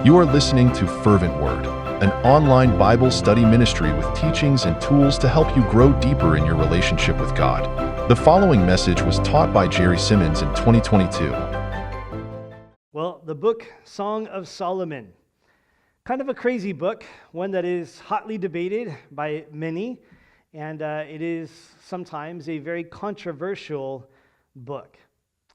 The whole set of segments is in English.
You are listening to Fervent Word, an online Bible study ministry with teachings and tools to help you grow deeper in your relationship with God. The following message was taught by B Simmons in 2022. Well, the book Song of Solomon. Kind of a crazy book, one that is hotly debated by many, and it is sometimes a very controversial book.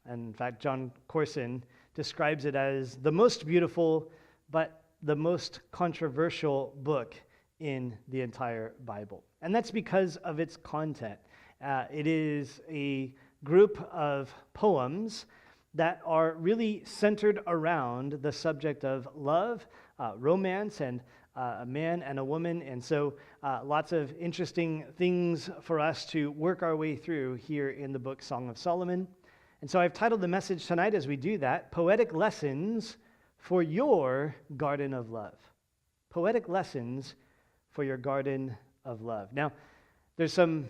And in fact, John Corson describes it as the most beautiful, but the most controversial book in the entire Bible. And that's because of its content. It is a group of poems that are really centered around the subject of love, romance, and a man and a woman. And so lots of interesting things for us to work our way through here in the book Song of Solomon. And so I've titled the message tonight as we do that, Poetic Lessons for Your Garden of Love. Poetic Lessons for Your Garden of Love. Now, there's a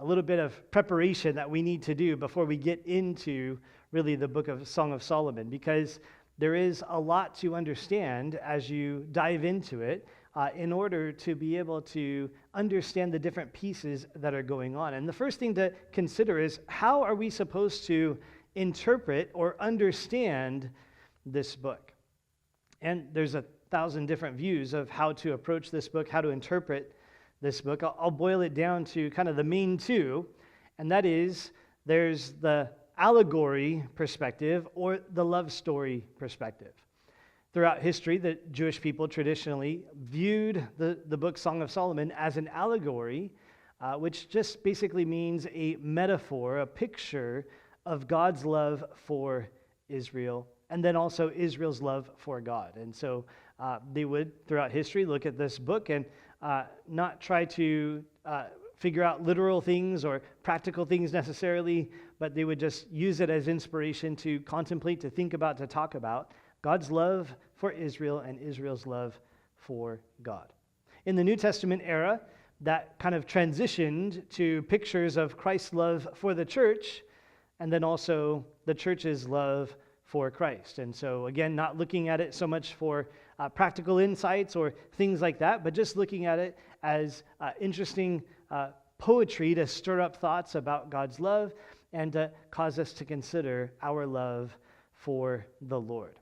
little bit of preparation that we need to do before we get into really the book of Song of Solomon, because there is a lot to understand as you dive into it in order to be able to understand the different pieces that are going on. And the first thing to consider is, how are we supposed to interpret or understand this book? And there's 1,000 different views of how to approach this book, how to interpret this book. I'll boil it down to kind of the main two, and that is there's the allegory perspective or the love story perspective. Throughout history, the Jewish people traditionally viewed the book Song of Solomon as an allegory, which just basically means a metaphor, a picture of God's love for Israel, and then also Israel's love for God. And so they would, throughout history, look at this book and not try to figure out literal things or practical things necessarily, but they would just use it as inspiration to contemplate, to think about, to talk about God's love for Israel and Israel's love for God. In the New Testament era, that kind of transitioned to pictures of Christ's love for the church, and then also the church's love for Christ. And so again, not looking at it so much for practical insights or things like that, but just looking at it as interesting poetry to stir up thoughts about God's love and to cause us to consider our love for the Lord.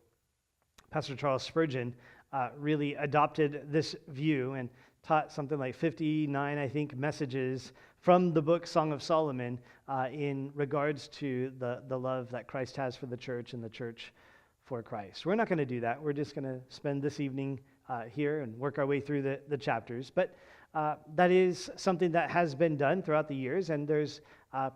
Pastor Charles Spurgeon really adopted this view and taught something like 59, I think, messages from the book Song of Solomon in regards to the love that Christ has for the church and the church for Christ. We're not going to do that. We're just going to spend this evening here and work our way through the chapters. But that is something that has been done throughout the years, and there's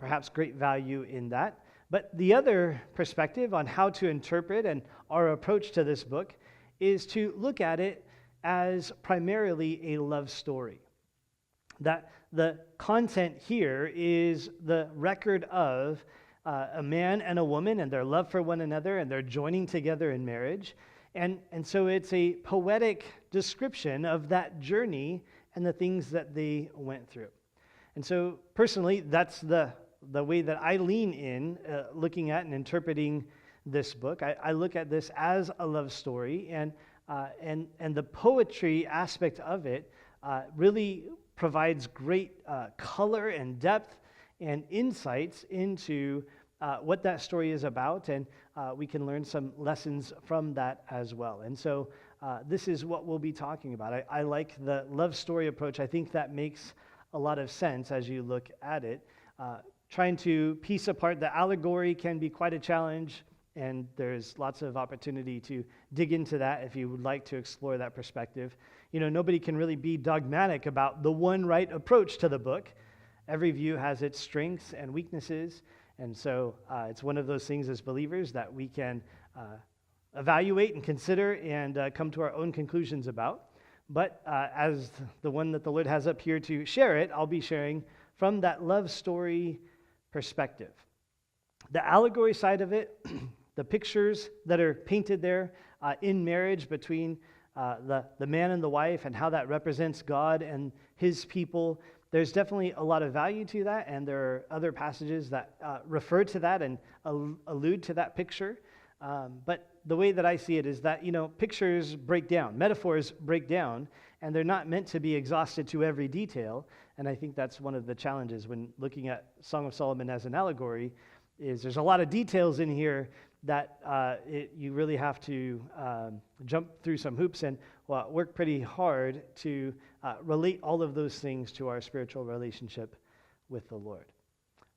perhaps great value in that. But the other perspective on how to interpret and our approach to this book is to look at it as primarily a love story. That the content here is the record of a man and a woman and their love for one another, and they're joining together in marriage. And so it's a poetic description of that journey and the things that they went through. And so personally, that's the way that I lean in looking at and interpreting this book. I look at this as a love story, and the poetry aspect of it really provides great color and depth and insights into what that story is about, and we can learn some lessons from that as well. And so this is what we'll be talking about. I like the love story approach. I think that makes a lot of sense as you look at it. Trying to piece apart the allegory can be quite a challenge, and there's lots of opportunity to dig into that if you would like to explore that perspective. You know, nobody can really be dogmatic about the one right approach to the book. Every view has its strengths and weaknesses, and so it's one of those things as believers that we can evaluate and consider and come to our own conclusions about. But as the one that the Lord has up here to share it, I'll be sharing from that love story perspective. The allegory side of it, the pictures that are painted there in marriage between the man and the wife and how that represents God and his people, there's definitely a lot of value to that, and there are other passages that refer to that and allude to that picture. But the way that I see it is that, pictures break down, metaphors break down, and they're not meant to be exhausted to every detail. And I think that's one of the challenges when looking at Song of Solomon as an allegory, is there's a lot of details in here that you really have to jump through some hoops and work pretty hard to relate all of those things to our spiritual relationship with the Lord.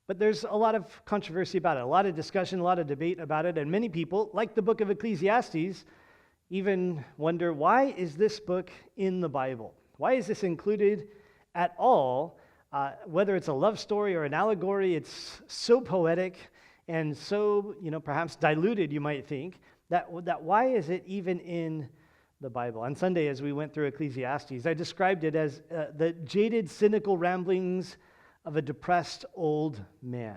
But there's a lot of controversy about it, a lot of discussion, a lot of debate about it, and many people, like the book of Ecclesiastes, even wonder, why is this book in the Bible? Why is this included at all? Whether it's a love story or an allegory, it's so poetic and so, perhaps diluted, you might think, that why is it even in the Bible? On Sunday, as we went through Ecclesiastes, I described it as the jaded, cynical ramblings of a depressed old man.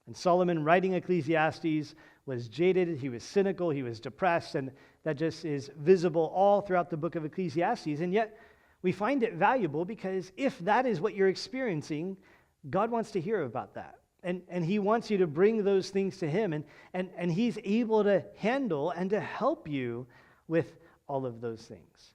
And Solomon, writing Ecclesiastes, was jaded, he was cynical, he was depressed, and that just is visible all throughout the book of Ecclesiastes. And yet, we find it valuable because if that is what you're experiencing, God wants to hear about that. And he wants you to bring those things to him, and he's able to handle and to help you with all of those things.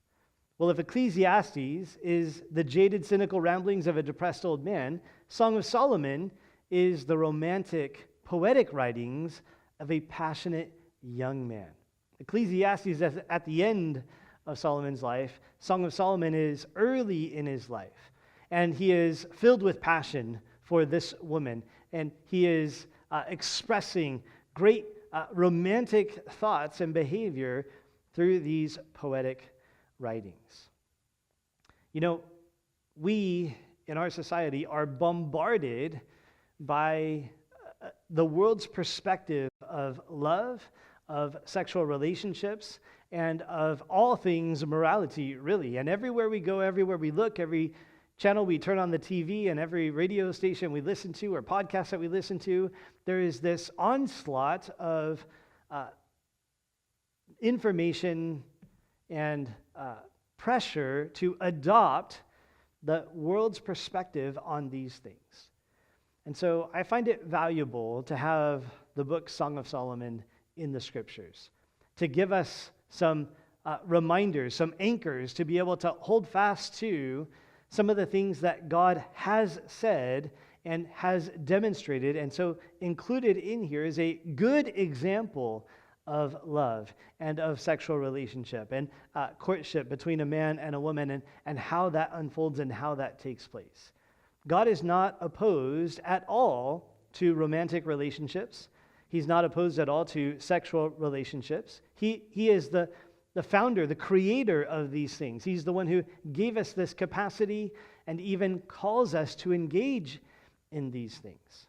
Well, if Ecclesiastes is the jaded, cynical ramblings of a depressed old man, Song of Solomon is the romantic, poetic writings of a passionate young man. Ecclesiastes is at the end of Solomon's life. Song of Solomon is early in his life, and he is filled with passion for this woman, and he is expressing great romantic thoughts and behavior through these poetic writings. We in our society are bombarded by the world's perspective of love, of sexual relationships, and of all things morality, really. And everywhere we go, everywhere we look, every channel we turn on the TV, and every radio station we listen to, or podcast that we listen to, there is this onslaught of information and pressure to adopt the world's perspective on these things. And so I find it valuable to have the book Song of Solomon in the Scriptures, to give us some reminders, some anchors to be able to hold fast to some of the things that God has said and has demonstrated. And so included in here is a good example of love and of sexual relationship and courtship between a man and a woman, and how that unfolds and how that takes place. God is not opposed at all to romantic relationships. He's not opposed at all to sexual relationships. He is the founder, the creator of these things. He's the one who gave us this capacity and even calls us to engage in these things.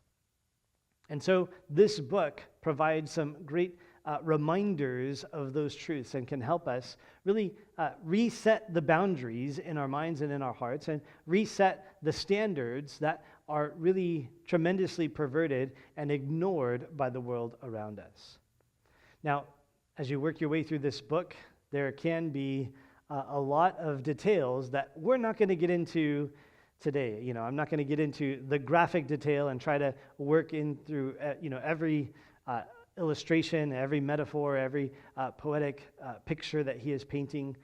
And so this book provides some great reminders of those truths and can help us really reset the boundaries in our minds and in our hearts, and reset the standards that are really tremendously perverted and ignored by the world around us. Now, as you work your way through this book, there can be a lot of details that we're not going to get into today. I'm not going to get into the graphic detail and try to work in through every illustration, every metaphor, every poetic picture that he is painting.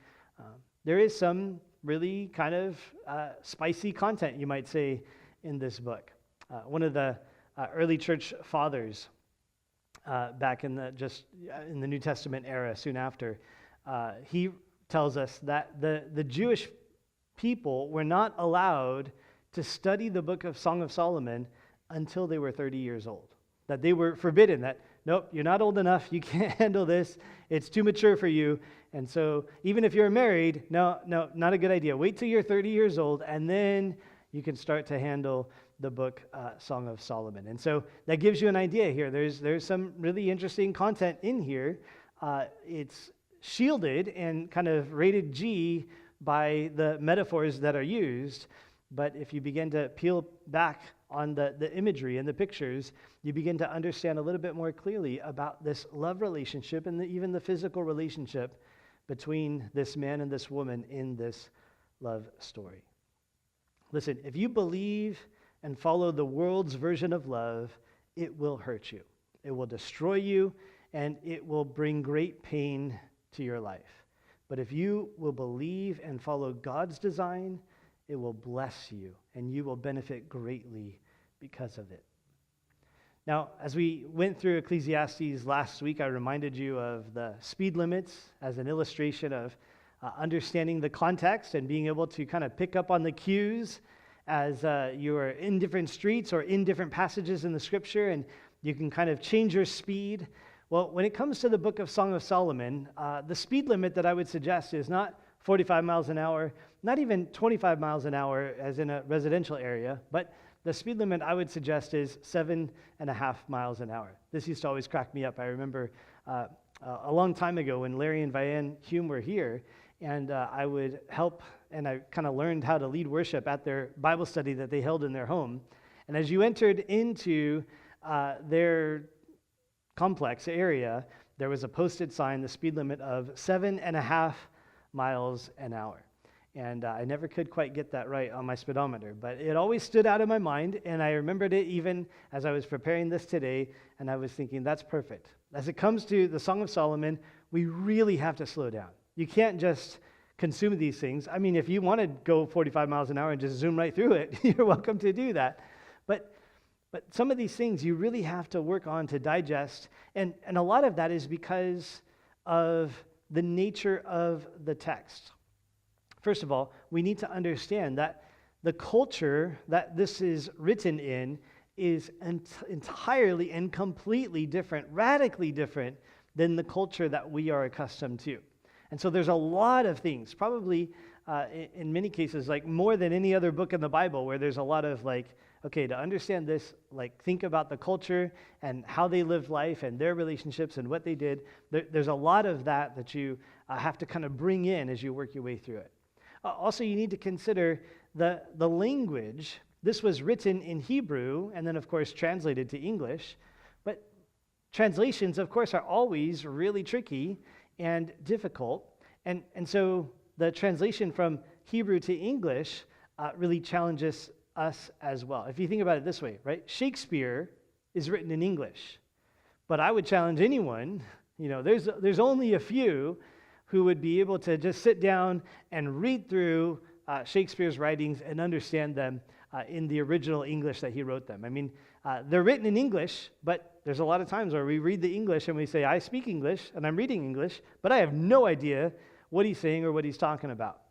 There is some really kind of spicy content, you might say, in this book. One of the early church fathers back in the New Testament era, soon after, he tells us that the Jewish people were not allowed to study the book of Song of Solomon until they were 30 years old. That they were forbidden, that, nope, you're not old enough, you can't handle this, it's too mature for you. And so even if you're married, no, not a good idea. Wait till you're 30 years old, and then you can start to handle the book Song of Solomon. And so that gives you an idea here. There's some really interesting content in here. It's shielded and kind of rated G by the metaphors that are used, but if you begin to peel back on the imagery and the pictures, you begin to understand a little bit more clearly about this love relationship and even the physical relationship between this man and this woman in this love story. Listen, if you believe and follow the world's version of love, it will hurt you. It will destroy you, and it will bring great pain to your life. But if you will believe and follow God's design, it will bless you, and you will benefit greatly because of it. Now, as we went through Ecclesiastes last week, I reminded you of the speed limits as an illustration of understanding the context and being able to kind of pick up on the cues as you are in different streets or in different passages in the scripture, and you can kind of change your speed. Well, when it comes to the book of Song of Solomon, the speed limit that I would suggest is not 45 miles an hour, not even 25 miles an hour as in a residential area, but the speed limit I would suggest is 7.5 miles an hour. This used to always crack me up. I remember a long time ago when Larry and Vianne Hume were here, and I would help, and I kind of learned how to lead worship at their Bible study that they held in their home. And as you entered into their complex area, there was a posted sign, the speed limit of 7.5 miles an hour. And I never could quite get that right on my speedometer, but it always stood out in my mind, and I remembered it even as I was preparing this today, and I was thinking, that's perfect. As it comes to the Song of Solomon, we really have to slow down. You can't just consume these things. I mean, if you want to go 45 miles an hour and just zoom right through it, you're welcome to do that. But some of these things you really have to work on to digest, and a lot of that is because of the nature of the text. First of all, we need to understand that the culture that this is written in is entirely and completely different, radically different than the culture that we are accustomed to. And so there's a lot of things, probably in many cases, like more than any other book in the Bible, where there's a lot of like, okay, to understand this, like think about the culture and how they lived life and their relationships and what they did. There's a lot of that you have to kind of bring in as you work your way through it. Also, you need to consider the language. This was written in Hebrew and then, of course, translated to English. But translations, of course, are always really tricky and difficult. And so the translation from Hebrew to English really challenges us as well. If you think about it this way, right? Shakespeare is written in English. But I would challenge anyone, there's only a few who would be able to just sit down and read through Shakespeare's writings and understand them in the original English that he wrote them. I mean, they're written in English, but there's a lot of times where we read the English and we say, I speak English and I'm reading English, but I have no idea what he's saying or what he's talking about.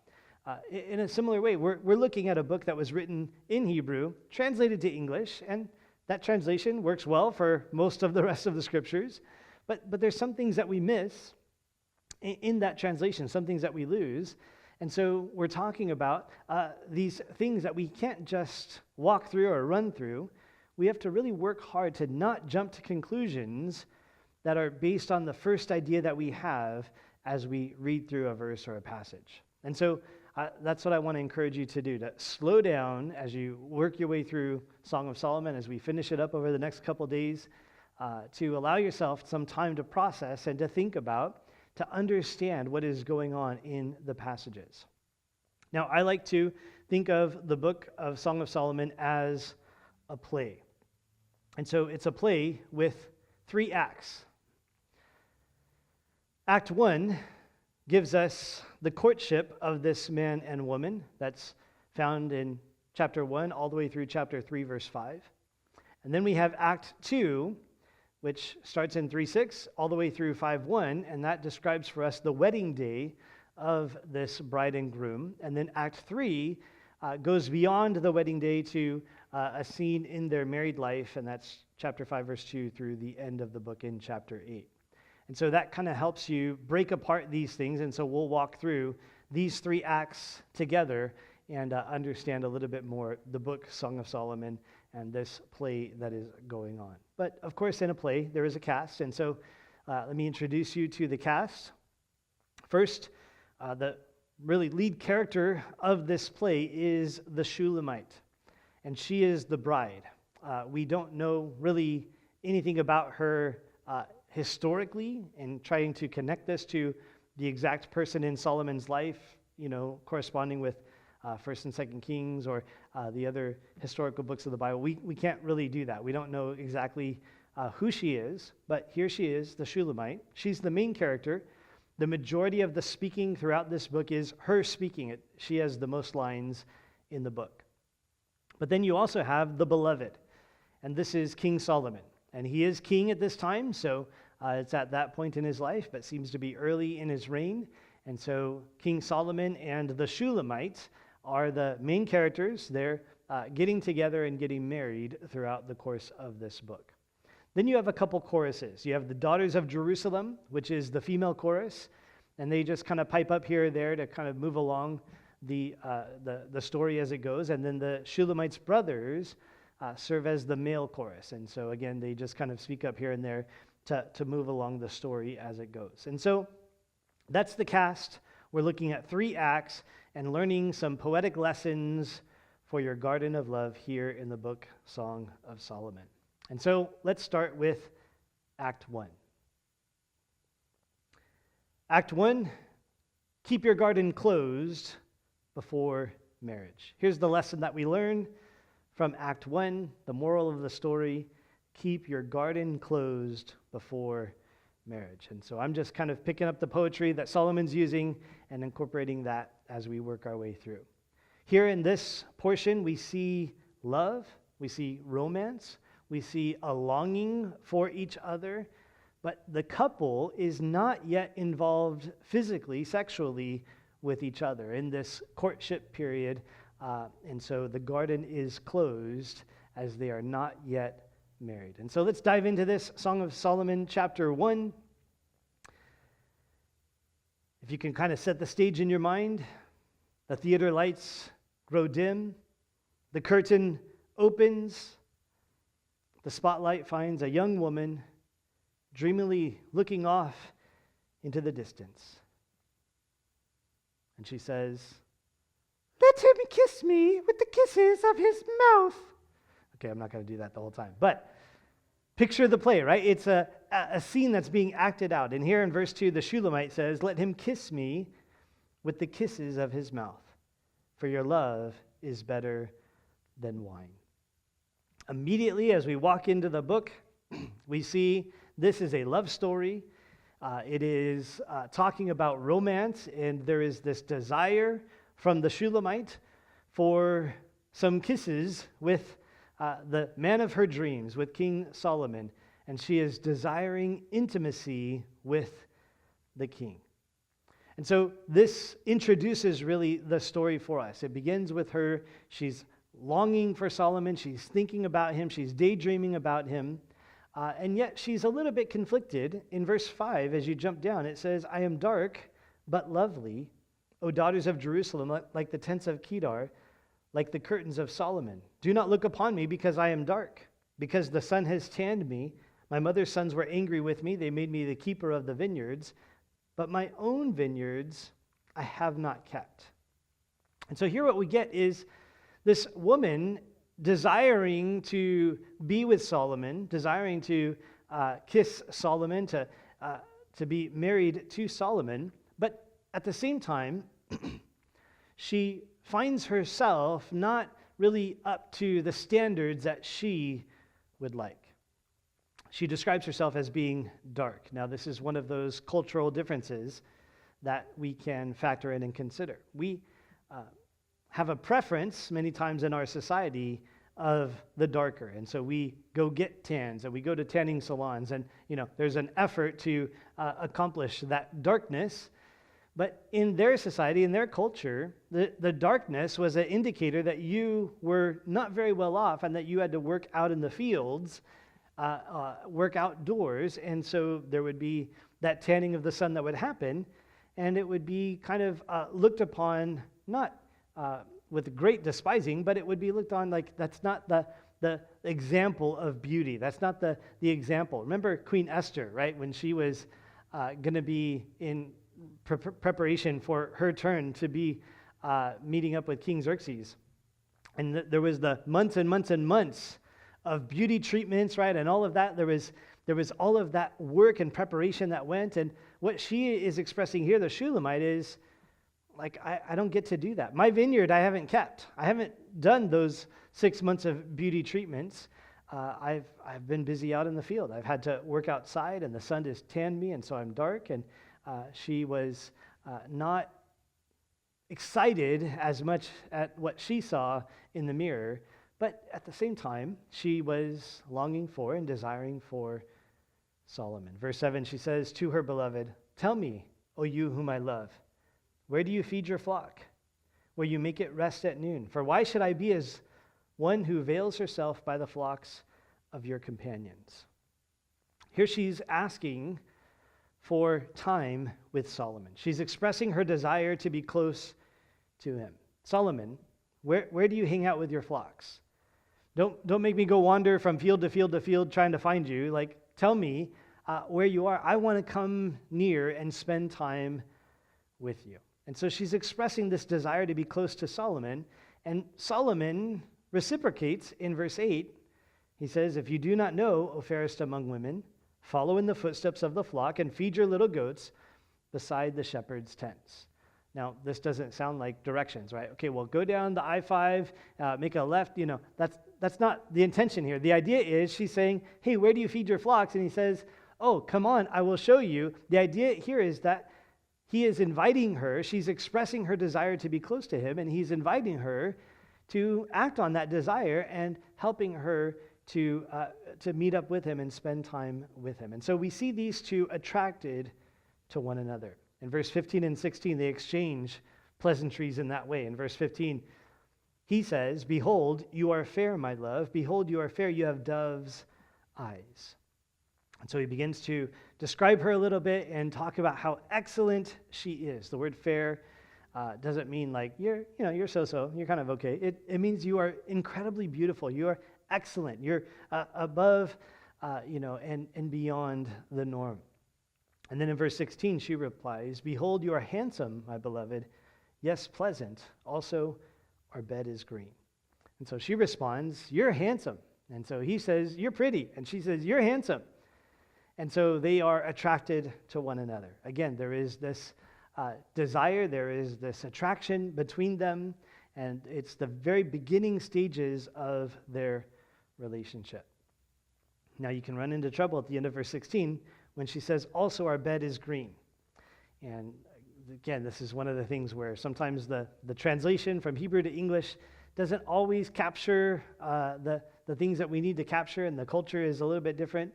In a similar way, we're looking at a book that was written in Hebrew, translated to English, and that translation works well for most of the rest of the scriptures, but there's some things that we miss in that translation, some things that we lose. And so we're talking about these things that we can't just walk through or run through. We have to really work hard to not jump to conclusions that are based on the first idea that we have as we read through a verse or a passage. And so that's what I want to encourage you to do, to slow down as you work your way through Song of Solomon, as we finish it up over the next couple days, to allow yourself some time to process and to think about, to understand what is going on in the passages. Now, I like to think of the book of Song of Solomon as a play. And so it's a play with 3 acts. Act 1 gives us the courtship of this man and woman. That's found in chapter 1 all the way through chapter 3, verse 5. And then we have Act 2, which starts in 3:6 all the way through 5:1, and that describes for us the wedding day of this bride and groom. And then Act 3 goes beyond the wedding day to a scene in their married life, and that's chapter 5, verse 2 through the end of the book in chapter 8. And so that kind of helps you break apart these things, and so we'll walk through these 3 acts together and understand a little bit more the book Song of Solomon and this play that is going on. But of course, in a play, there is a cast, and so let me introduce you to the cast. First, the really lead character of this play is the Shulamite, and she is the bride. We don't know really anything about her historically, and trying to connect this to the exact person in Solomon's life, corresponding with 1st and 2nd Kings or the other historical books of the Bible. We can't really do that. We don't know exactly who she is, but here she is, the Shulamite. She's the main character. The majority of the speaking throughout this book is her speaking it. She has the most lines in the book. But then you also have the beloved, and this is King Solomon. And he is king at this time, so it's at that point in his life, but seems to be early in his reign. And so King Solomon and the Shulamite are the main characters. They're getting together and getting married throughout the course of this book. Then you have a couple choruses. You have the Daughters of Jerusalem, which is the female chorus, and they just kind of pipe up here or there to kind of move along the story as it goes. And then the Shulamite's brothers serve as the male chorus. And so again, they just kind of speak up here and there to move along the story as it goes. And so that's the cast. We're looking at 3 acts and learning some poetic lessons for your garden of love here in the book Song of Solomon. And so let's start with Act 1. Act 1, keep your garden closed before marriage. Here's the lesson that we learn from Act 1, the moral of the story: keep your garden closed before marriage. And so I'm just kind of picking up the poetry that Solomon's using and incorporating that as we work our way through. Here in this portion, we see love, we see romance, we see a longing for each other, but the couple is not yet involved physically, sexually with each other in this courtship period. And so the garden is closed as they are not yet married. And so let's dive into this Song of Solomon, chapter 1. If you can kind of set the stage in your mind, the theater lights grow dim, the curtain opens, the spotlight finds a young woman dreamily looking off into the distance. And she says, "Let him kiss me with the kisses of his mouth." Okay, I'm not going to do that the whole time. But picture the play, right? It's a scene that's being acted out. And here in verse 2, the Shulamite says, "Let him kiss me with the kisses of his mouth, for your love is better than wine." Immediately, as we walk into the book, we see this is a love story. It is talking about romance, and there is this desire from the Shulamite for some kisses with the man of her dreams, with King Solomon, and she is desiring intimacy with the king. And so this introduces really the story for us. It begins with her. She's longing for Solomon. She's thinking about him. She's daydreaming about him. And yet she's a little bit conflicted. In verse 5, as you jump down, it says, "I am dark but lovely, O daughters of Jerusalem, like the tents of Kedar, like the curtains of Solomon. Do not look upon me because I am dark, because the sun has tanned me. My mother's sons were angry with me. They made me the keeper of the vineyards. But my own vineyards I have not kept." And so here what we get is this woman desiring to be with Solomon, desiring to kiss Solomon, to be married to Solomon. But at the same time, she finds herself not really up to the standards that she would like. She describes herself as being dark. Now, this is one of those cultural differences that we can factor in and consider. We have a preference many times in our society of the darker, and so we go get tans and we go to tanning salons, and there's an effort to accomplish that darkness. But in their society, in their culture, the darkness was an indicator that you were not very well off and that you had to work out in the fields, work outdoors, and so there would be that tanning of the sun that would happen, and it would be kind of looked upon, not with great despising, but it would be looked on like that's not the example of beauty. That's not the example. Remember Queen Esther, right? When she was going to be in preparation for her turn to be meeting up with King Xerxes. And there was the months and months and months of beauty treatments, right? And all of that. There was all of that work and preparation that went. And what she is expressing here, the Shulamite, is like, I don't get to do that. My vineyard I haven't kept. I haven't done those 6 months of beauty treatments. I've been busy out in the field. I've had to work outside, and the sun has tanned me, and so I'm dark." And she was not excited as much at what she saw in the mirror, but at the same time, she was longing for and desiring for Solomon. Verse 7, she says to her beloved, "Tell me, O you whom I love, where do you feed your flock? Where you make it rest at noon? For why should I be as one who veils herself by the flocks of your companions?" Here she's asking for time with Solomon. She's expressing her desire to be close to him. "Solomon, where do you hang out with your flocks? Don't make me go wander from field to field to field trying to find you. Like, tell me where you are. I want to come near and spend time with you." And so she's expressing this desire to be close to Solomon, and Solomon reciprocates in verse 8. He says, "If you do not know, O fairest among women, follow in the footsteps of the flock and feed your little goats beside the shepherd's tents." Now, this doesn't sound like directions, right? Okay, well, go down the I-5, make a left. That's not the intention here. The idea is she's saying, "Hey, where do you feed your flocks?" And he says, "Oh, come on, I will show you." The idea here is that he is inviting her. She's expressing her desire to be close to him, and he's inviting her to act on that desire and helping her to meet up with him and spend time with him. And so we see these two attracted to one another. In verse 15 and 16, they exchange pleasantries in that way. In verse 15, he says, "Behold, you are fair, my love. Behold, you are fair. You have dove's eyes." And so he begins to describe her a little bit and talk about how excellent she is. The word fair doesn't mean like you're so-so, you're kind of okay. It means you are incredibly beautiful. You are excellent. You're above, and beyond the norm. And then in verse 16, she replies, "Behold, you are handsome, my beloved. Yes, pleasant. Also, our bed is green." And so she responds, "You're handsome." And so he says, "You're pretty." And she says, "You're handsome." And so they are attracted to one another. Again, there is this desire, there is this attraction between them, and it's the very beginning stages of their relationship. Now you can run into trouble at the end of verse 16 when she says, "Also our bed is green." And again, this is one of the things where sometimes the translation from Hebrew to English doesn't always capture the things that we need to capture, and the culture is a little bit different.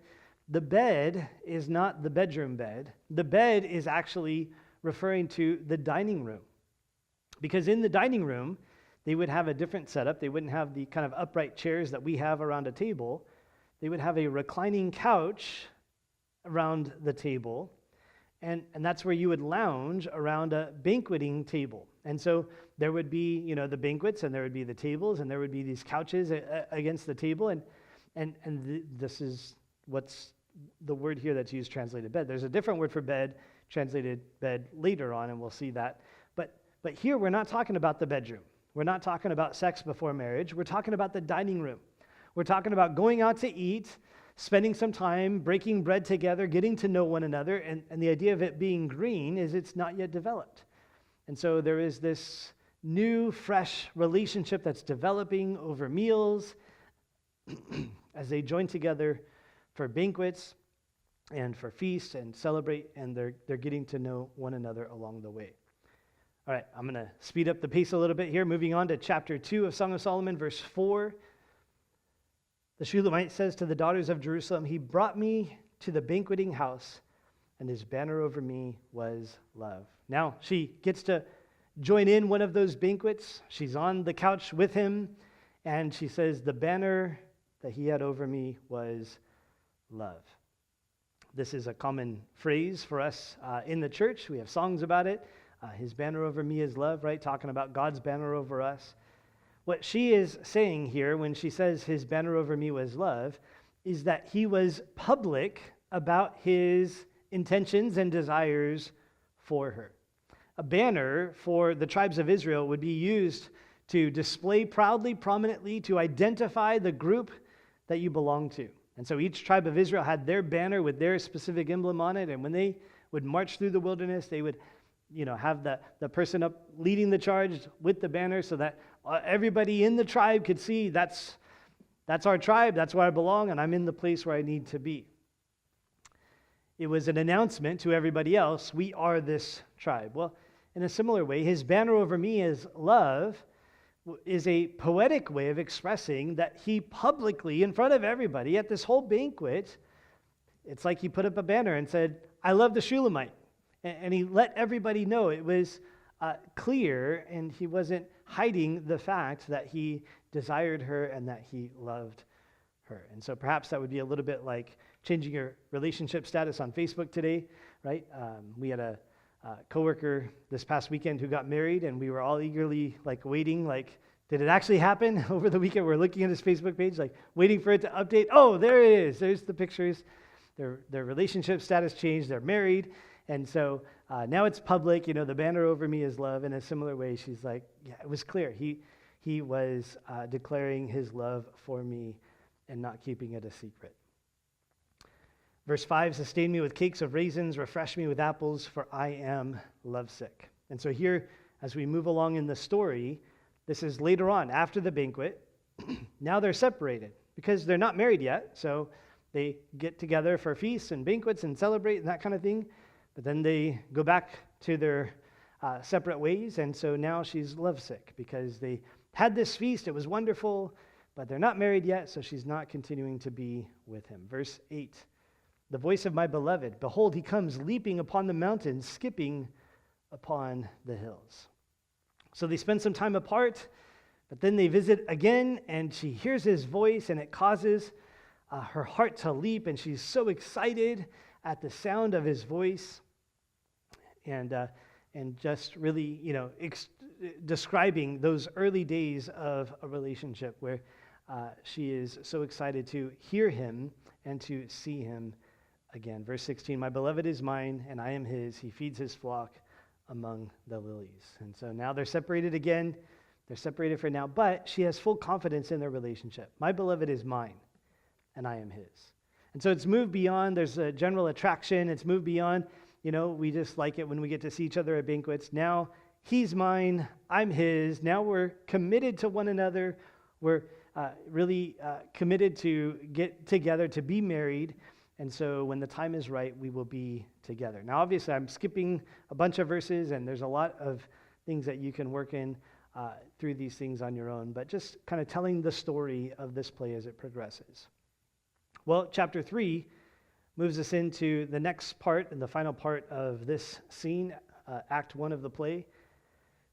The bed is not the bedroom bed. The bed is actually referring to the dining room. Because in the dining room, they would have a different setup. They wouldn't have the kind of upright chairs that we have around a table. They would have a reclining couch around the table, and that's where you would lounge around a banqueting table. And so there would be, the banquets, and there would be the tables, and there would be these couches against the table, and this is what's the word here that's used translated bed. There's a different word for bed, translated bed later on, and we'll see that. But here we're not talking about the bedroom. We're not talking about sex before marriage. We're talking about the dining room. We're talking about going out to eat, spending some time, breaking bread together, getting to know one another, and the idea of it being green is it's not yet developed. And so there is this new, fresh relationship that's developing over meals as they join together for banquets and for feasts and celebrate, and they're getting to know one another along the way. All right, I'm going to speed up the pace a little bit here, moving on to chapter 2 of Song of Solomon, verse 4. The Shulamite says to the daughters of Jerusalem, "He brought me to the banqueting house, and his banner over me was love." Now she gets to join in one of those banquets. She's on the couch with him, and she says, "The banner that he had over me was love." This is a common phrase for us in the church. We have songs about it. His banner over me is love, right? Talking about God's banner over us. What she is saying here when she says his banner over me was love is that he was public about his intentions and desires for her. A banner for the tribes of Israel would be used to display proudly, prominently, to identify the group that you belong to. And so each tribe of Israel had their banner with their specific emblem on it, and when they would march through the wilderness, they would have the person up leading the charge with the banner so that everybody in the tribe could see that's That's our tribe, that's where I belong, and I'm in the place where I need to be. It was an announcement to everybody else, we are this tribe. Well, in a similar way, his banner over me is love, is a poetic way of expressing that he publicly, in front of everybody, at this whole banquet, it's like he put up a banner and said, I love the Shulamite. And he let everybody know. It was clear, and he wasn't hiding the fact that he desired her and that he loved her. And so perhaps that would be a little bit like changing your relationship status on Facebook today, right? We had a coworker this past weekend who got married, and we were all eagerly waiting, did it actually happen? Over the weekend, we're looking at his Facebook page, waiting for it to update. Oh, there it is. There's the pictures. Their relationship status changed. They're married. And so now it's public. The banner over me is love. In a similar way, she's like, yeah, it was clear. He was declaring his love for me and not keeping it a secret. Verse 5, sustain me with cakes of raisins, refresh me with apples, for I am lovesick. And so here, as we move along in the story, this is later on, after the banquet. Now they're separated because they're not married yet. So they get together for feasts and banquets and celebrate and that kind of thing. But then they go back to their separate ways. And so now she's lovesick because they had this feast. It was wonderful, but they're not married yet. So she's not continuing to be with him. Verse 8. The voice of my beloved, behold, he comes leaping upon the mountains, skipping upon the hills. So they spend some time apart, but then they visit again, and she hears his voice, and it causes her heart to leap, and she's so excited at the sound of his voice, and just really, describing those early days of a relationship where she is so excited to hear him and to see him again. Verse 16, my beloved is mine, and I am his. He feeds his flock among the lilies. And so now they're separated again. They're separated for now, but she has full confidence in their relationship. My beloved is mine, and I am his. And so it's moved beyond, there's a general attraction. It's moved beyond, we just like it when we get to see each other at banquets. Now he's mine, I'm his. Now we're committed to one another. We're really committed to get together, to be married. And so when the time is right, we will be together. Now, obviously, I'm skipping a bunch of verses, and there's a lot of things that you can work in through these things on your own, but just kind of telling the story of this play as it progresses. Well, chapter 3 moves us into the next part and the final part of this scene, Act 1 of the play.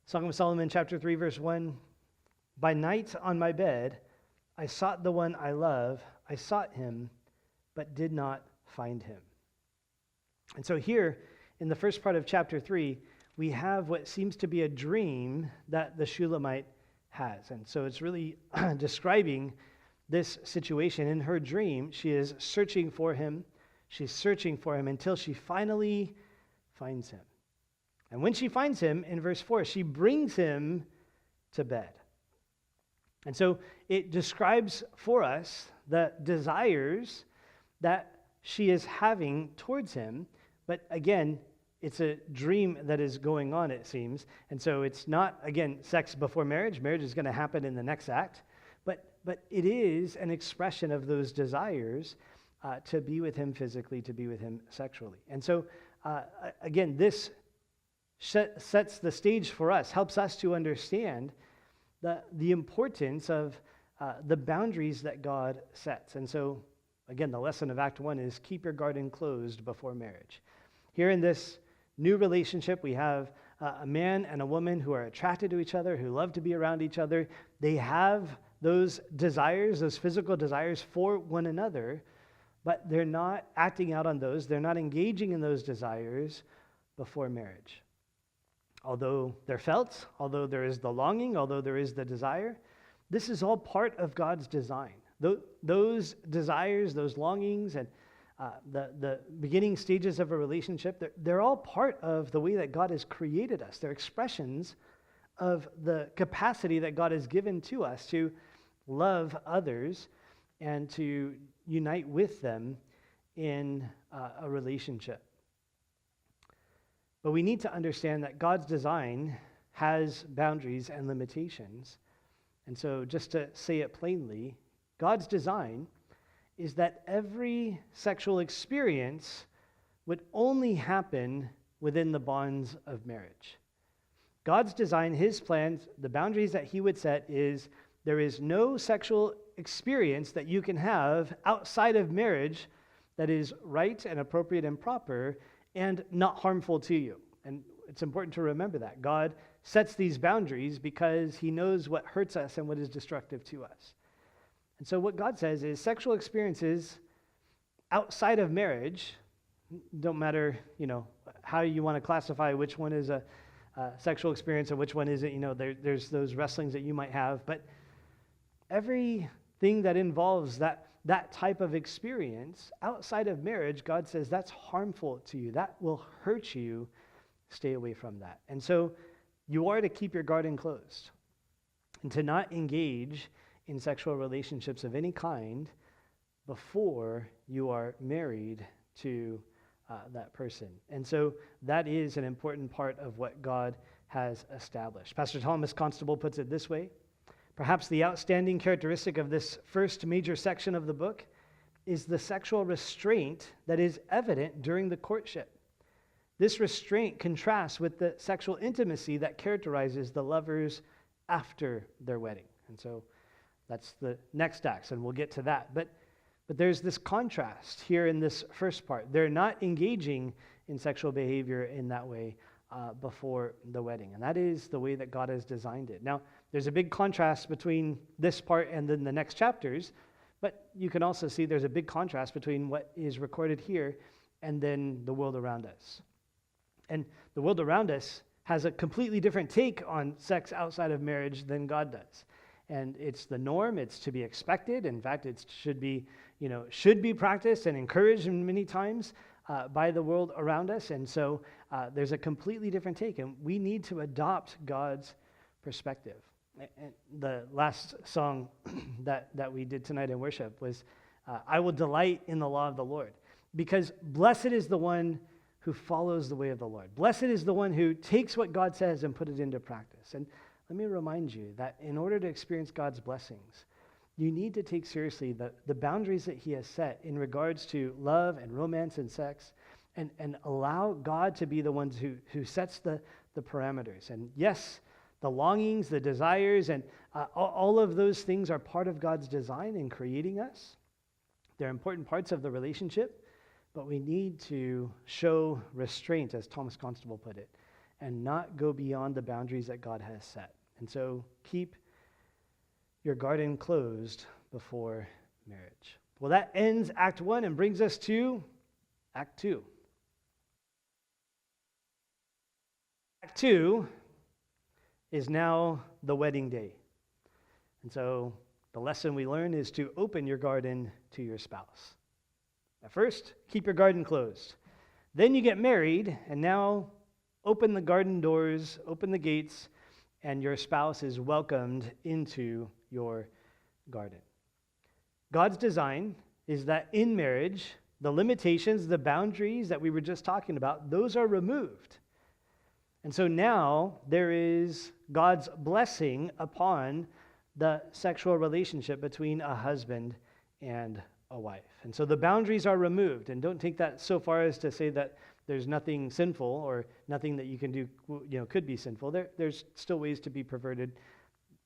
Song of Solomon, chapter 3, verse 1. By night on my bed, I sought the one I love. I sought him, but did not find him. And so here, in the first part of chapter 3, we have what seems to be a dream that the Shulamite has. And so it's really describing this situation. In her dream, she is searching for him. She's searching for him until she finally finds him. And when she finds him, in verse 4, she brings him to bed. And so it describes for us the desires that she is having towards him. But again, it's a dream that is going on, it seems. And so it's not, again, sex before marriage. Marriage is going to happen in the next act. But it is an expression of those desires to be with him physically, to be with him sexually. And so, again, this sets the stage for us, helps us to understand the importance of the boundaries that God sets. And so, again, the lesson of Act 1 is keep your garden closed before marriage. Here in this new relationship, we have a man and a woman who are attracted to each other, who love to be around each other. They have those desires, those physical desires for one another, but they're not acting out on those. They're not engaging in those desires before marriage. Although they're felt, although there is the longing, although there is the desire, this is all part of God's design. Those desires, those longings, and the beginning stages of a relationship, they're all part of the way that God has created us. They're expressions of the capacity that God has given to us to love others and to unite with them in a relationship. But we need to understand that God's design has boundaries and limitations. And so just to say it plainly, God's design is that every sexual experience would only happen within the bonds of marriage. God's design, his plans, the boundaries that he would set is there is no sexual experience that you can have outside of marriage that is right and appropriate and proper and not harmful to you. And it's important to remember that. God sets these boundaries because he knows what hurts us and what is destructive to us. And so what God says is sexual experiences outside of marriage, don't matter, how you want to classify which one is a sexual experience and which one isn't. There's those wrestlings that you might have, but everything that involves that type of experience outside of marriage, God says that's harmful to you. That will hurt you. Stay away from that. And so you are to keep your garden closed and to not engage in sexual relationships of any kind before you are married to that person. And so that is an important part of what God has established. Pastor Thomas Constable puts it this way: perhaps the outstanding characteristic of this first major section of the book is the sexual restraint that is evident during the courtship. This restraint contrasts with the sexual intimacy that characterizes the lovers after their wedding. And so that's the next acts, and we'll get to that. But there's this contrast here in this first part. They're not engaging in sexual behavior in that way before the wedding. And that is the way that God has designed it. Now, there's a big contrast between this part and then the next chapters, but you can also see there's a big contrast between what is recorded here and then the world around us. And the world around us has a completely different take on sex outside of marriage than God does. And it's the norm, it's to be expected. In fact, it should be practiced and encouraged many times by the world around us. And so there's a completely different take, and we need to adopt God's perspective. And the last song that we did tonight in worship was, I will delight in the law of the Lord, because blessed is the one who follows the way of the Lord. Blessed is the one who takes what God says and put it into practice. And let me remind you that in order to experience God's blessings, you need to take seriously the boundaries that he has set in regards to love and romance and sex, and allow God to be the one who sets the parameters. And yes, the longings, the desires, and all of those things are part of God's design in creating us. They're important parts of the relationship, but we need to show restraint, as Thomas Constable put it, and not go beyond the boundaries that God has set. And so keep your garden closed before marriage. Well, that ends Act 1 and brings us to Act 2. Act 2 is now the wedding day. And so the lesson we learn is to open your garden to your spouse. At first, keep your garden closed. Then you get married, and now open the garden doors, open the gates, and your spouse is welcomed into your garden. God's design is that in marriage, the limitations, the boundaries that we were just talking about, those are removed. And so now there is God's blessing upon the sexual relationship between a husband and a wife. And so the boundaries are removed. And don't take that so far as to say that there's nothing sinful or nothing that you can do, could be sinful. There's still ways to be perverted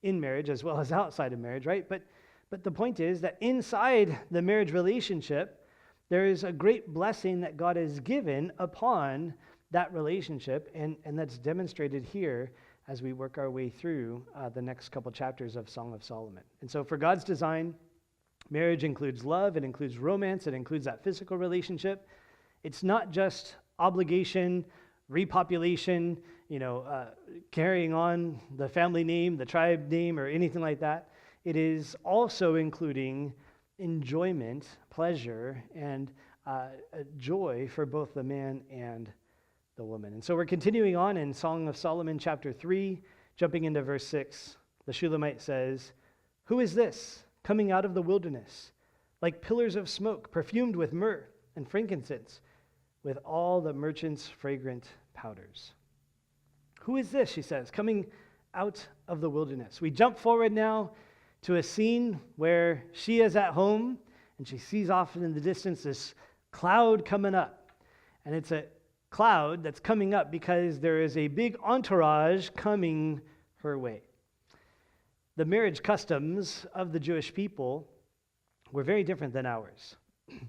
in marriage as well as outside of marriage, right? But the point is that inside the marriage relationship, there is a great blessing that God has given upon that relationship, and that's demonstrated here as we work our way through the next couple chapters of Song of Solomon. And so for God's design, marriage includes love, it includes romance, it includes that physical relationship. It's not just obligation, repopulation, carrying on the family name, the tribe name, or anything like that. It is also including enjoyment, pleasure, and joy for both the man and the woman. And so we're continuing on in Song of Solomon chapter 3, jumping into verse 6. The Shulamite says, "Who is this coming out of the wilderness, like pillars of smoke, perfumed with myrrh and frankincense, with all the merchants' fragrant powders?" Who is this, she says, coming out of the wilderness? We jump forward now to a scene where she is at home and she sees off in the distance this cloud coming up. And it's a cloud that's coming up because there is a big entourage coming her way. The marriage customs of the Jewish people were very different than ours.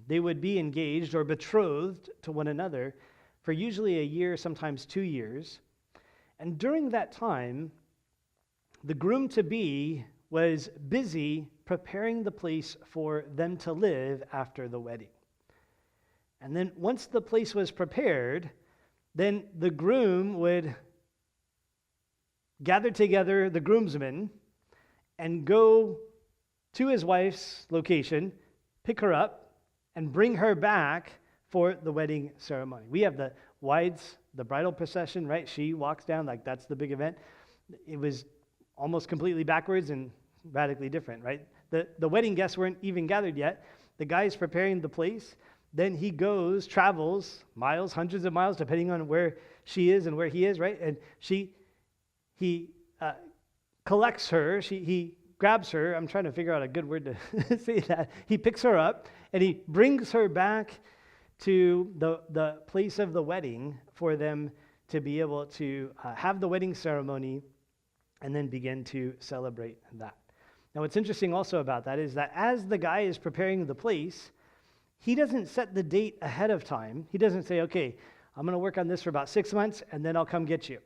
They would be engaged or betrothed to one another for usually a year, sometimes 2 years. And during that time, the groom-to-be was busy preparing the place for them to live after the wedding. And then once the place was prepared, then the groom would gather together the groomsmen and go to his wife's location, pick her up, and bring her back for the wedding ceremony. We have the bridal procession, right? She walks down, like that's the big event. It was almost completely backwards and radically different, right? The wedding guests weren't even gathered yet. The guy's preparing the place. Then he travels miles, hundreds of miles, depending on where she is and where he is, right? And he collects her. He grabs her. I'm trying to figure out a good word to say that. He picks her up and he brings her back to the place of the wedding for them to be able to have the wedding ceremony and then begin to celebrate that. Now, what's interesting also about that is that as the guy is preparing the place, he doesn't set the date ahead of time. He doesn't say, okay, I'm going to work on this for about 6 months and then I'll come get you.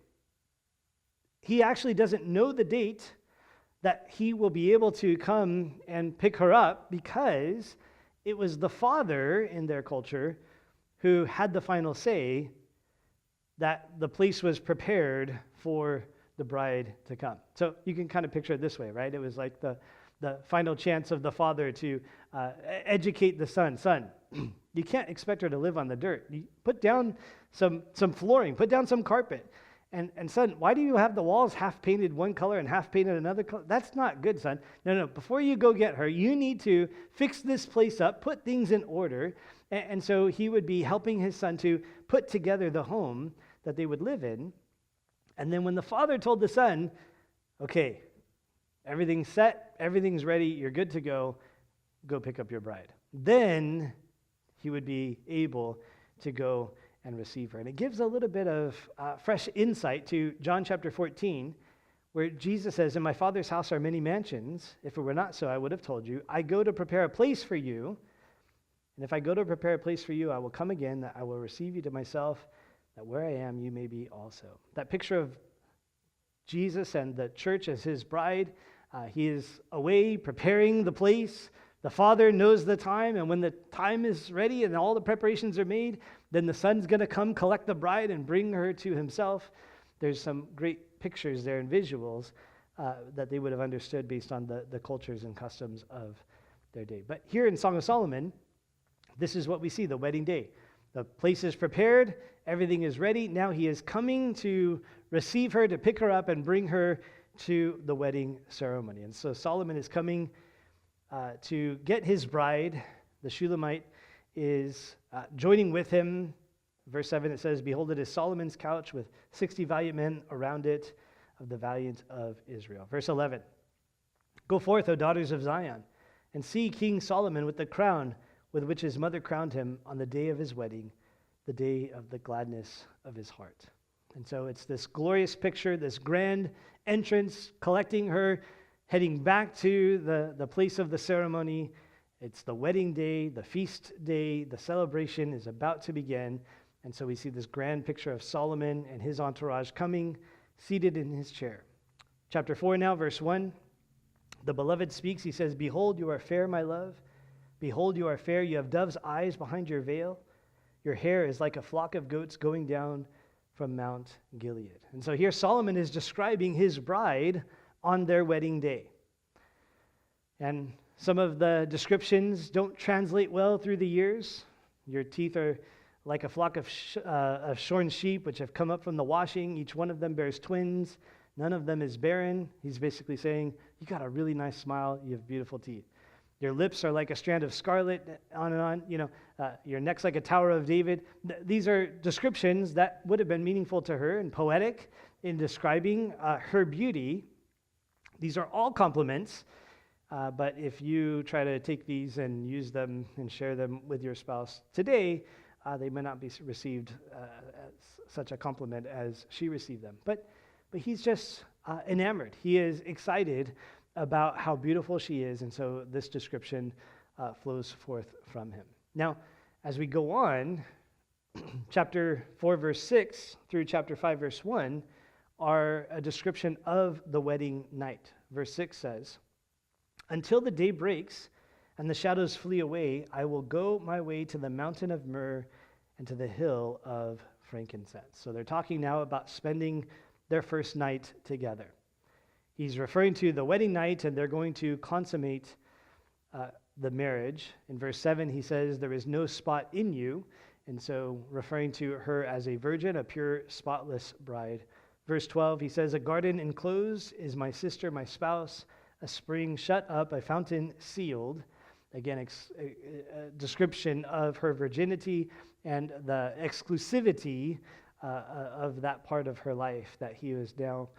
He actually doesn't know the date that he will be able to come and pick her up because it was the father in their culture who had the final say that the place was prepared for the bride to come. So you can kind of picture it this way, right? It was like the final chance of the father to educate the son. Son, you can't expect her to live on the dirt. You put down some flooring, put down some carpet. And son, why do you have the walls half painted one color and half painted another color? That's not good, son. No, before you go get her, you need to fix this place up, put things in order. And so he would be helping his son to put together the home that they would live in. And then when the father told the son, okay, everything's set, everything's ready, you're good to go pick up your bride. Then he would be able to go and receive her. And it gives a little bit of fresh insight to John chapter 14, where Jesus says, in my Father's house are many mansions. If it were not so, I would have told you. I go to prepare a place for you. And if I go to prepare a place for you, I will come again, that I will receive you to myself, that where I am, you may be also. That picture of Jesus and the church as his bride, he is away preparing the place. The Father knows the time, and when the time is ready and all the preparations are made, then the Son's going to come collect the bride and bring her to himself. There's some great pictures there and visuals that they would have understood based on the cultures and customs of their day. But here in Song of Solomon, this is what we see, the wedding day. The place is prepared, everything is ready. Now he is coming to receive her, to pick her up and bring her to the wedding ceremony. And so Solomon is coming to get his bride. The Shulamite is joining with him. Verse 7, it says, behold, it is Solomon's couch with 60 valiant men around it of the valiant of Israel. Verse 11, go forth, O daughters of Zion, and see King Solomon with the crown with which his mother crowned him on the day of his wedding, the day of the gladness of his heart. And so it's this glorious picture, this grand entrance, collecting her, heading back to the place of the ceremony. It's the wedding day, the feast day, the celebration is about to begin. And so we see this grand picture of Solomon and his entourage coming, seated in his chair. Chapter 4 now, verse 1. The beloved speaks, he says, behold, you are fair, my love. Behold, you are fair, you have dove's eyes behind your veil. Your hair is like a flock of goats going down from Mount Gilead. And so here Solomon is describing his bride on their wedding day. And some of the descriptions don't translate well through the years. Your teeth are like a flock of shorn sheep which have come up from the washing. Each one of them bears twins. None of them is barren. He's basically saying, you got a really nice smile. You have beautiful teeth. Your lips are like a strand of scarlet, on and on. Your neck's like a tower of David. These are descriptions that would have been meaningful to her and poetic in describing her beauty. These are all compliments But if you try to take these and use them and share them with your spouse today, they may not be received as such a compliment as she received them. But he's just enamored. He is excited about how beautiful she is, and so this description flows forth from him. Now, as we go on, chapter 4, verse 6 through chapter 5, verse 1 are a description of the wedding night. Verse 6 says, "Until the day breaks and the shadows flee away, I will go my way to the mountain of myrrh and to the hill of frankincense." So they're talking now about spending their first night together. He's referring to the wedding night, and they're going to consummate the marriage. In verse 7, he says, "There is no spot in you," and so referring to her as a virgin, a pure, spotless bride. Verse 12, he says, "A garden enclosed is my sister, my spouse, a spring shut up, a fountain sealed." Again, a description of her virginity and the exclusivity of that part of her life that he is now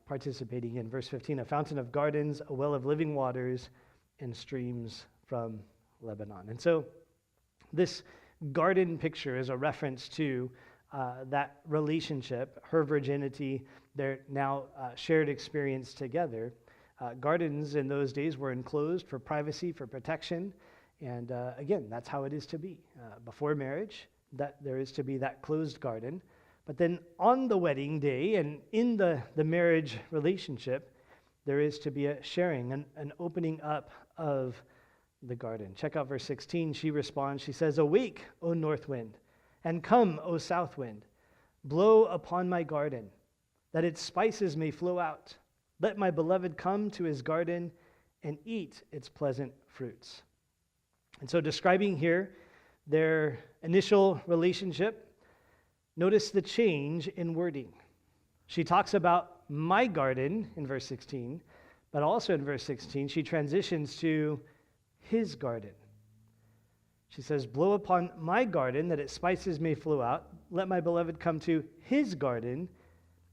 participating in. Verse 15, "A fountain of gardens, a well of living waters, and streams from Lebanon." And so this garden picture is a reference to that relationship, her virginity, their now shared experience together. Gardens in those days were enclosed for privacy, for protection, and again, that's how it is to be. Before marriage, that there is to be that closed garden. But then on the wedding day and in the marriage relationship, there is to be a sharing, an opening up of the garden. Check out verse 16. She responds, she says, "Awake, O north wind, and come, O south wind. Blow upon my garden, that its spices may flow out. Let my beloved come to his garden and eat its pleasant fruits." And so describing here their initial relationship, notice the change in wording. She talks about my garden in verse 16, but also in verse 16, she transitions to his garden. She says, "Blow upon my garden that its spices may flow out. Let my beloved come to his garden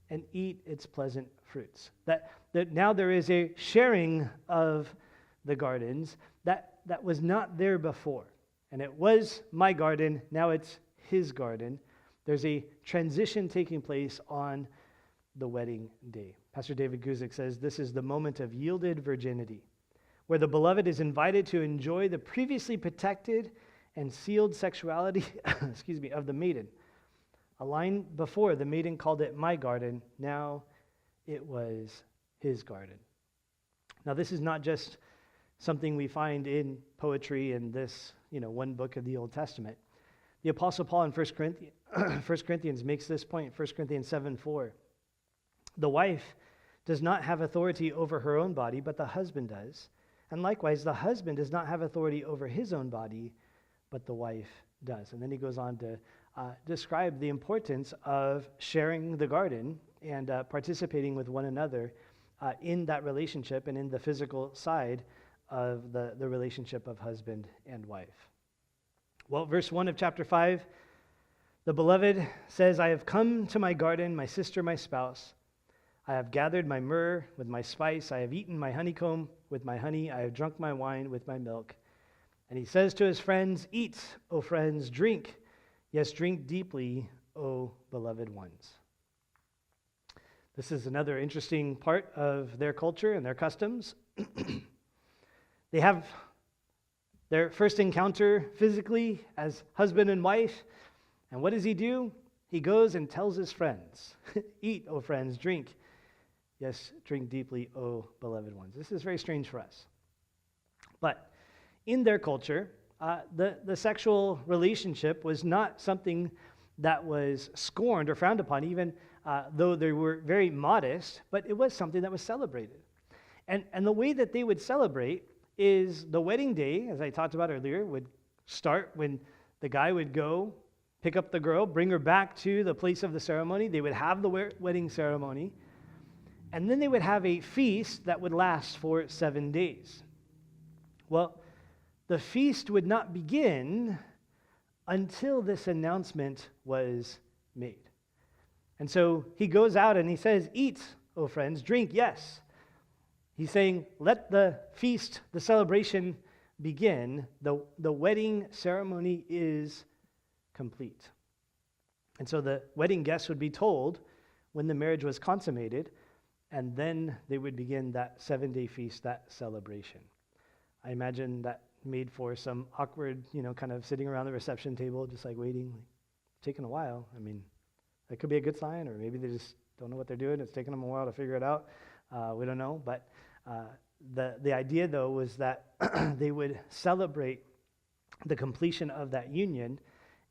and eat its pleasant fruits." That now there is a sharing of the gardens that was not there before. And it was my garden, now it's his garden. There's a transition taking place on the wedding day. Pastor David Guzik says, "This is the moment of yielded virginity, where the beloved is invited to enjoy the previously protected and sealed sexuality of the maiden. A line before, the maiden called it my garden. Now it was his garden." Now, this is not just something we find in poetry in this, one book of the Old Testament. The Apostle Paul in 1 Corinthians makes this point, 1 Corinthians 7:4. "The wife does not have authority over her own body, but the husband does. And likewise, the husband does not have authority over his own body, but the wife does." And then he goes on to describe the importance of sharing the garden and participating with one another in that relationship and in the physical side of the relationship of husband and wife. Well, verse 1 of chapter 5, the beloved says, "I have come to my garden, my sister, my spouse. I have gathered my myrrh with my spice. I have eaten my honeycomb with my honey. I have drunk my wine with my milk." And he says to his friends, "Eat, O friends, drink. Yes, drink deeply, O beloved ones." This is another interesting part of their culture and their customs. They have their first encounter physically as husband and wife. And what does he do? He goes and tells his friends, "Eat, O friends, drink. Yes, drink deeply, O beloved ones." This is very strange for us. But in their culture, the sexual relationship was not something that was scorned or frowned upon, even though they were very modest, but it was something that was celebrated. And the way that they would celebrate is the wedding day, as I talked about earlier, would start when the guy would go pick up the girl, bring her back to the place of the ceremony. They would have the wedding ceremony, and then they would have a feast that would last for 7 days. Well, the feast would not begin until this announcement was made. And so he goes out and he says, "Eat, O friends, drink, yes." He's saying, let the feast, the celebration begin. The wedding ceremony is complete. And so the wedding guests would be told when the marriage was consummated, and then they would begin that 7-day feast, that celebration. I imagine that made for some awkward, kind of sitting around the reception table, just like waiting, taking a while. I mean, that could be a good sign, or maybe they just don't know what they're doing. It's taking them a while to figure it out. We don't know. But the idea, though, was that they would celebrate the completion of that union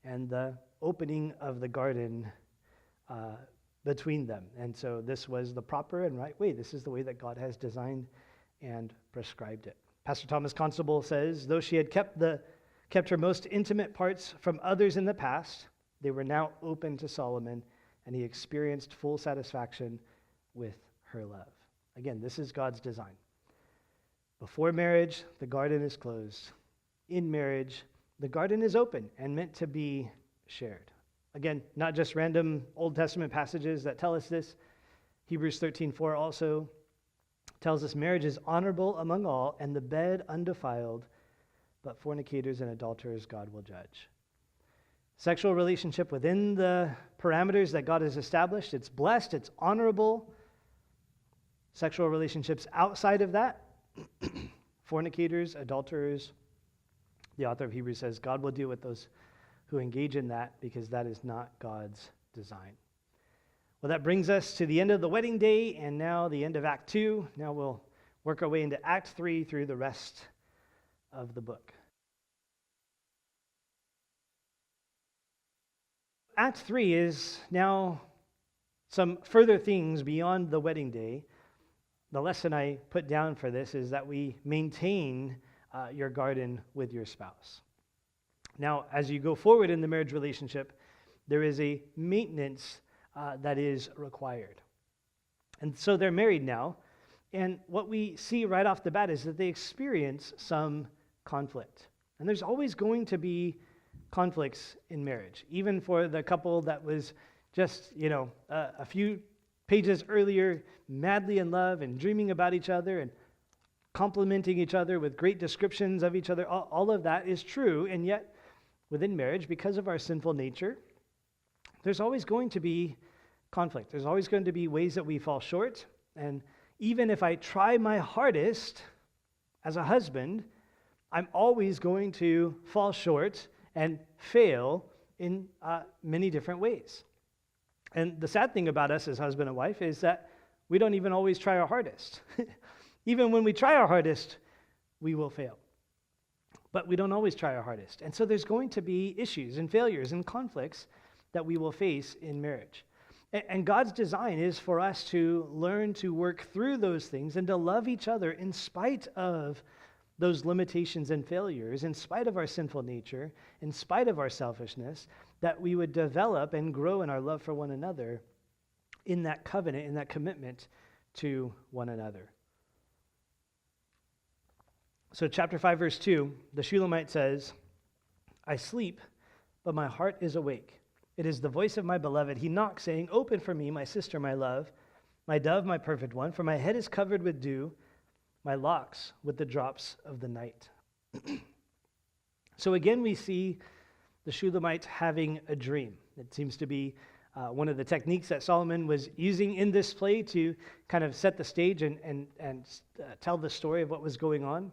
and the opening of the garden between them. And so this was the proper and right way. This is the way that God has designed and prescribed it. Pastor Thomas Constable says, though she had kept her most intimate parts from others in the past, they were now open to Solomon, and he experienced full satisfaction with her love. Again, this is God's design. Before marriage, the garden is closed. In marriage, the garden is open and meant to be shared. Again, not just random Old Testament passages that tell us this. Hebrews 13:4 also tells us marriage is honorable among all, and the bed undefiled, but fornicators and adulterers God will judge. Sexual relationship within the parameters that God has established, it's blessed, it's honorable. Sexual relationships outside of that, fornicators, adulterers, the author of Hebrews says God will deal with those who engage in that because that is not God's design. Well, that brings us to the end of the wedding day and now the end of Act 2. Now we'll work our way into Act 3 through the rest of the book. Act 3 is now some further things beyond the wedding day. The lesson I put down for this is that we maintain your garden with your spouse. Now, as you go forward in the marriage relationship, there is a maintenance that is required. And so they're married now, and what we see right off the bat is that they experience some conflict. And there's always going to be conflicts in marriage, even for the couple that was just, a few pages earlier, madly in love and dreaming about each other and complimenting each other with great descriptions of each other. All of that is true, and yet within marriage, because of our sinful nature, there's always going to be conflict. There's always going to be ways that we fall short, and even if I try my hardest as a husband, I'm always going to fall short and fail in many different ways. And the sad thing about us as husband and wife is that we don't even always try our hardest. Even when we try our hardest, we will fail. But we don't always try our hardest. And so there's going to be issues and failures and conflicts that we will face in marriage. And God's design is for us to learn to work through those things and to love each other in spite of those limitations and failures, in spite of our sinful nature, in spite of our selfishness, that we would develop and grow in our love for one another in that covenant, in that commitment to one another. So chapter 5, verse 2, the Shulamite says, I sleep, but my heart is awake. It is the voice of my beloved. He knocks, saying, open for me, my sister, my love, my dove, my perfect one, for my head is covered with dew, my locks with the drops of the night. So again, we see the Shulamite having a dream. It seems to be one of the techniques that Solomon was using in this play to kind of set the stage and tell the story of what was going on.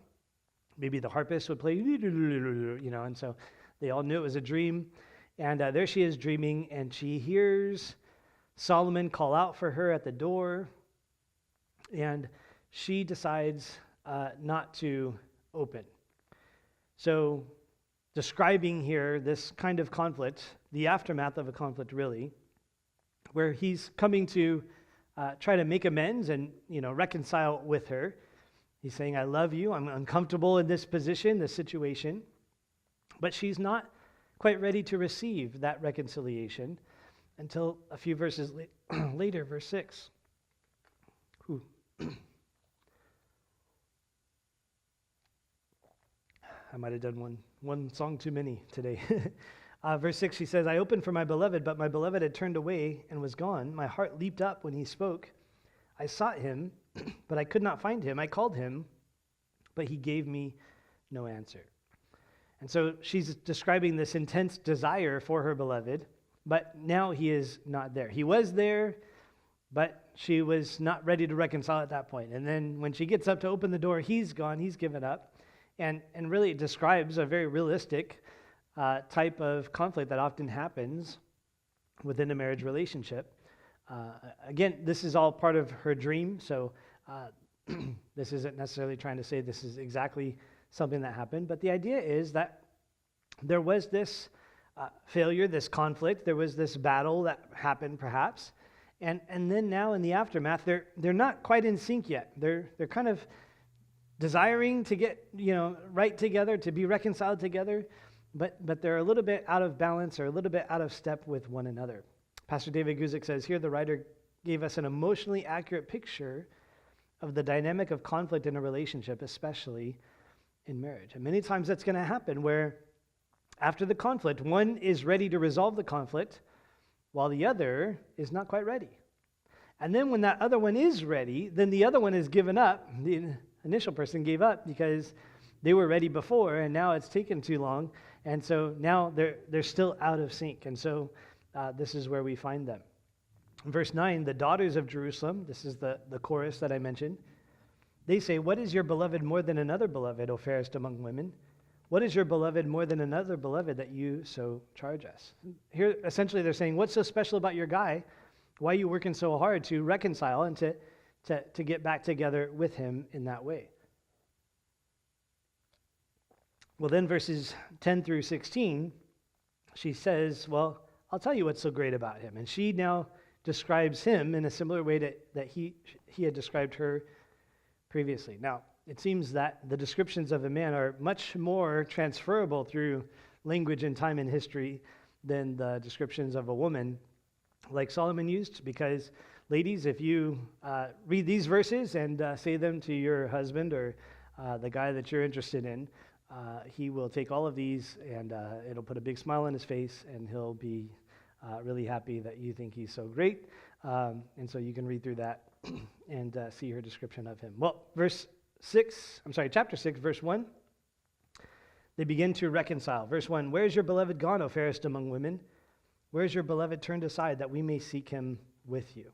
Maybe the harpist would play, and so they all knew it was a dream. And there she is dreaming, and she hears Solomon call out for her at the door, and she decides not to open. So describing here this kind of conflict, the aftermath of a conflict really, where he's coming to try to make amends and reconcile with her. He's saying, I love you, I'm uncomfortable in this position, this situation. But she's not quite ready to receive that reconciliation until a few verses later, verse 6. I might have done one song too many today. Verse 6, she says, I opened for my beloved, but my beloved had turned away and was gone. My heart leaped up when he spoke. I sought him, but I could not find him. I called him, but he gave me no answer. And so she's describing this intense desire for her beloved, but now he is not there. He was there, but she was not ready to reconcile at that point. And then when she gets up to open the door, he's gone, he's given up. And really it describes a very realistic type of conflict that often happens within a marriage relationship. Again, this is all part of her dream, so this isn't necessarily trying to say this is exactly something that happened, but the idea is that there was this failure, this conflict, there was this battle that happened perhaps, and then now in the aftermath, they're not quite in sync yet. They're kind of desiring to get right together, to be reconciled together, but they're a little bit out of balance or a little bit out of step with one another. Pastor David Guzik says here the writer gave us an emotionally accurate picture of the dynamic of conflict in a relationship, especially in marriage. And many times that's going to happen where after the conflict, one is ready to resolve the conflict while the other is not quite ready. And then when that other one is ready, then the other one is given up. The initial person gave up because they were ready before, and now it's taken too long. And so now they're still out of sync. And so this is where we find them. In verse 9, the daughters of Jerusalem, this is the chorus that I mentioned, they say, "What is your beloved more than another beloved, O fairest among women? What is your beloved more than another beloved that you so charge us?" Here, essentially, they're saying, what's so special about your guy? Why are you working so hard to reconcile and to get back together with him in that way? Well, then verses 10 through 16, she says, well, I'll tell you what's so great about him. And she now describes him in a similar way that he had described her previously. Now, it seems that the descriptions of a man are much more transferable through language and time and history than the descriptions of a woman like Solomon used, because ladies, if you read these verses and say them to your husband or the guy that you're interested in, he will take all of these and it'll put a big smile on his face, and he'll be really happy that you think he's so great. And so you can read through that and see her description of him. Well, chapter 6, verse 1, they begin to reconcile. Verse 1, "Where is your beloved gone, O fairest among women? Where is your beloved turned aside, that we may seek him with you?"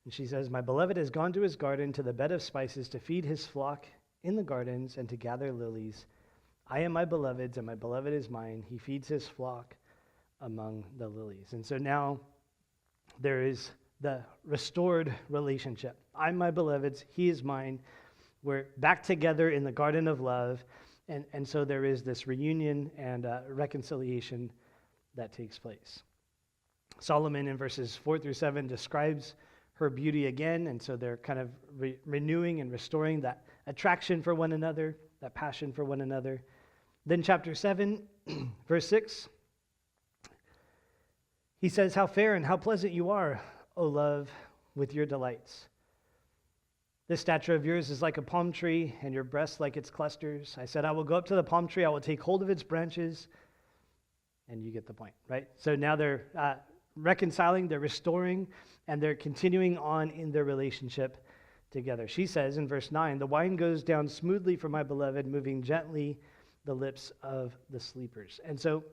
And she says, "My beloved has gone to his garden, to the bed of spices, to feed his flock in the gardens and to gather lilies. I am my beloved's, and my beloved is mine. He feeds his flock among the lilies." And so now there is the restored relationship. I'm my beloved's, he is mine. We're back together in the garden of love. And so there is this reunion and reconciliation that takes place. Solomon in verses 4 through 7 describes her beauty again. And so they're kind of renewing and restoring that attraction for one another, that passion for one another. Then chapter 7, verse 6, he says, "How fair and how pleasant you are, O love, with your delights. This stature of yours is like a palm tree, and your breasts like its clusters. I said, I will go up to the palm tree, I will take hold of its branches." And you get the point, right? So now they're reconciling, they're restoring, and they're continuing on in their relationship together. She says in verse 9, "The wine goes down smoothly for my beloved, moving gently the lips of the sleepers." And so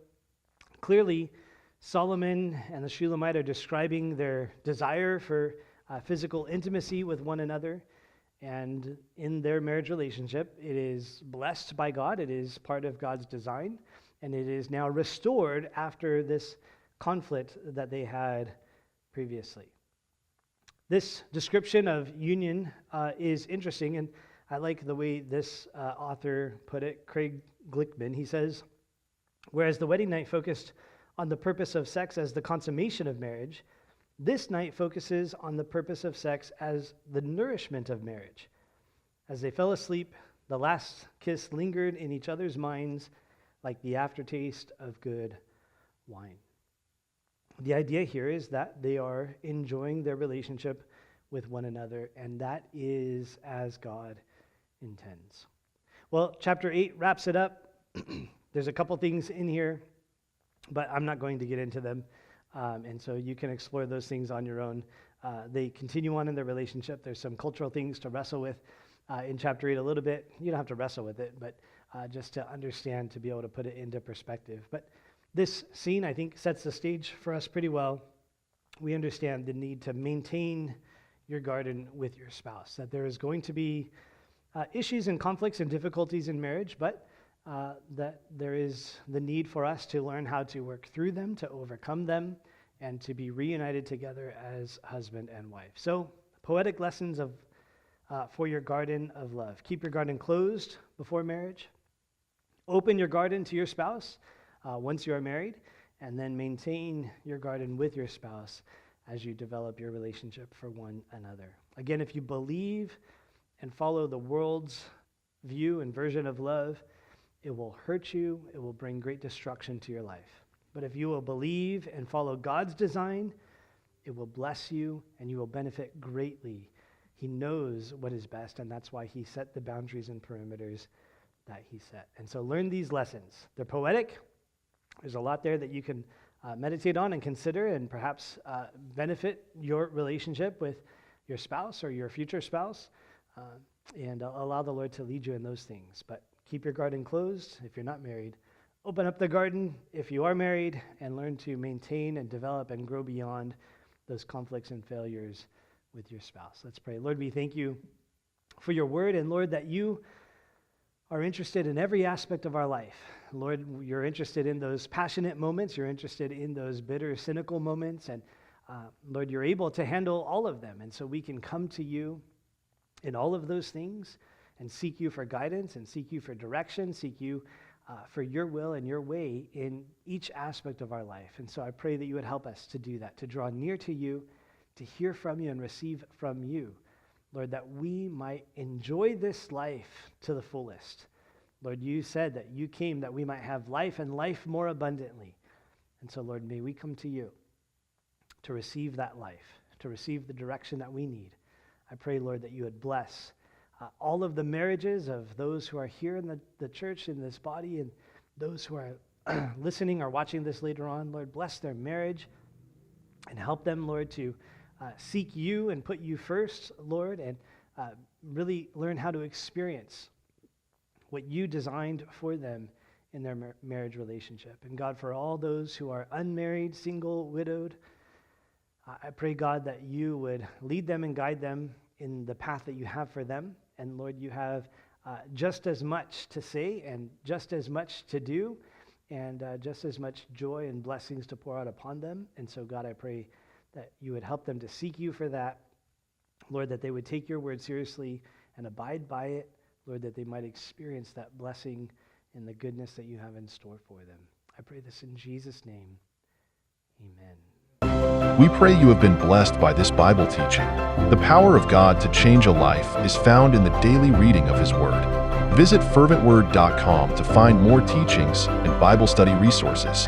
clearly, Solomon and the Shulamite are describing their desire for physical intimacy with one another. And in their marriage relationship, it is blessed by God. It is part of God's design. And it is now restored after this conflict that they had previously. This description of union is interesting. And I like the way this author put it, Craig Glickman. He says, "Whereas the wedding night focused on the purpose of sex as the consummation of marriage, this night focuses on the purpose of sex as the nourishment of marriage. As they fell asleep, the last kiss lingered in each other's minds like the aftertaste of good wine." The idea here is that they are enjoying their relationship with one another, and that is as God intends. Well, chapter 8 wraps it up. There's a couple things in here, but I'm not going to get into them. And so you can explore those things on your own they continue on in their relationship. There's some cultural things to wrestle with in chapter 8 a little bit. You don't have to wrestle with it, but just to understand, to be able to put it into perspective. But this scene, I think, sets the stage for us pretty well. We understand the need to maintain your garden with your spouse, that there is going to be issues and conflicts and difficulties in marriage, but that there is the need for us to learn how to work through them, to overcome them, and to be reunited together as husband and wife. So, poetic lessons for your garden of love. Keep your garden closed before marriage. Open your garden to your spouse once you are married, and then maintain your garden with your spouse as you develop your relationship for one another. Again, if you believe and follow the world's view and version of love, it will hurt you, it will bring great destruction to your life. But if you will believe and follow God's design, it will bless you and you will benefit greatly. He knows what is best, and that's why he set the boundaries and perimeters that he set. And so learn these lessons. They're poetic. There's a lot there that you can meditate on and consider, and perhaps benefit your relationship with your spouse or your future spouse, and allow the Lord to lead you in those things. But keep your garden closed if you're not married. Open up the garden if you are married, and learn to maintain and develop and grow beyond those conflicts and failures with your spouse. Let's pray. Lord, we thank you for your word, and Lord, that you are interested in every aspect of our life. Lord, you're interested in those passionate moments. You're interested in those bitter, cynical moments. And Lord, you're able to handle all of them. And so we can come to you in all of those things and seek you for guidance and seek you for direction, seek you for your will and your way in each aspect of our life. And so I pray that you would help us to do that, to draw near to you, to hear from you and receive from you. Lord, that we might enjoy this life to the fullest. Lord, you said that you came that we might have life and life more abundantly. And so, Lord, may we come to you to receive that life, to receive the direction that we need. I pray, Lord, that you would bless all of the marriages of those who are here in the church, in this body, and those who are listening or watching this later on. Lord, bless their marriage and help them, Lord, to seek you and put you first, Lord, and really learn how to experience what you designed for them in their marriage relationship. And God, for all those who are unmarried, single, widowed, I pray, God, that you would lead them and guide them in the path that you have for them. And Lord, you have just as much to say and just as much to do and just as much joy and blessings to pour out upon them. And so, God, I pray that you would help them to seek you for that. Lord, that they would take your word seriously and abide by it. Lord, that they might experience that blessing and the goodness that you have in store for them. I pray this in Jesus' name. Amen. We pray you have been blessed by this Bible teaching. The power of God to change a life is found in the daily reading of his word. Visit ferventword.com to find more teachings and Bible study resources.